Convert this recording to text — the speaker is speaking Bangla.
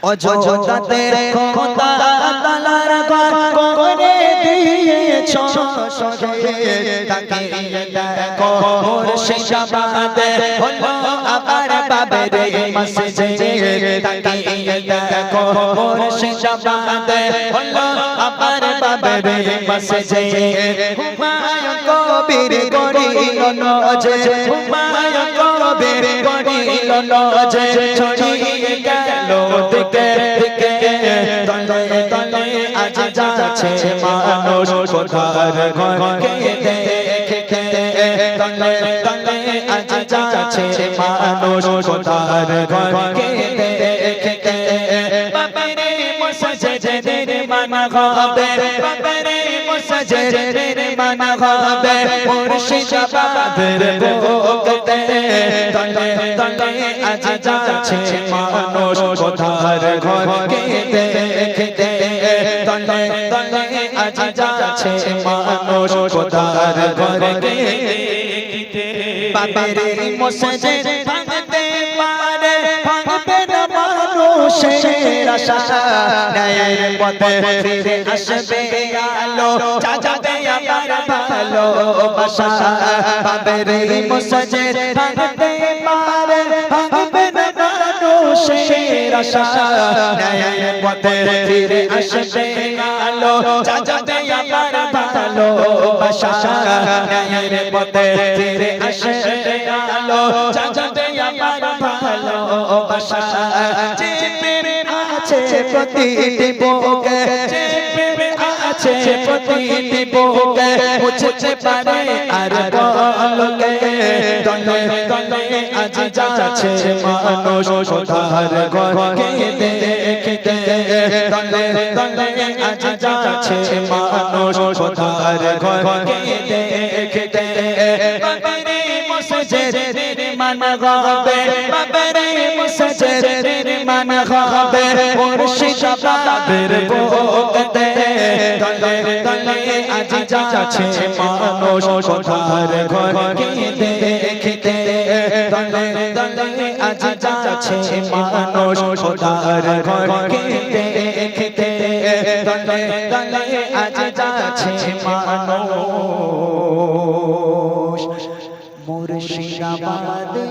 অযোধ্যাতে খোদা তাআলার ঘর করে দিয়েছো শহীদ তাকিয়ে দেখো মুর্শিদাবাদে হলো আবার বাবরে মসজিদ তাকিয়ে দেখো মুর্শিদাবাদে হলো আবার বাবরে মসজিদ হুমায়ুন কবির গড়িল নজে হুমায়ুন কবির গড়িল নজে ছড়িয়ে গেল দিকে দিকে তলে তলে আজ যাচ্ছে মানুষ খোদার ঘরকে দেখে তলে তলে আজ যাচ্ছে মানুষ খোদার ঘরকে দেখে বাবরে মসজিদের মানা হবে বাবরে মসজিদের মানা হবে মুর্শিদাবাদের বুকেতে তলে তলে আজ যাচ্ছে মানুষ খোদার ঘরকে দেখে তলে তলে আজ যাচ্ছে মানুষ খোদার ঘরকে বাবরে মসজিদ ভাঙতে পারে ভাঙবে না মানুষের আশা ন্যায়ের পথে ফিরে আসবে আলো যাবে আবার ভালোবাসা বাবরে মসজিদ ভাঙতে পারে ভাঙবে না মানুষের আশা ন্যায়ের পথে ফিরে আসবে আলো যাবে আবার ভালোবাসা ন্যায়ের পথে ফিরে আসবে আলো যাবে আবার ভালোবাসা চেপে আছে প্রতিটি বুকে চেপে আছে প্রতিটি বুকে মুছতে পারে আর বলকে তলে তলে আজ যাচ্ছে মানুষ খোদার ঘরকে দেখতে তলে তলে আজ যাচ্ছে মানুষ খোদার ঘরকে দেখতে বাবরে মসজিদের মানা হবে বাবরে মসজিদের মানা হবে মুর্শিদাবাদের বুকেতে তলে তলে আজ যাচ্ছে মানুষ খোদার ঘরকে দেখতে তলে তলে আজ যাচ্ছে মানুষ খোদার ঘরকে দেখতে তলে তলে আজ যাচ্ছে মানুষ মুর্শিদাবাদের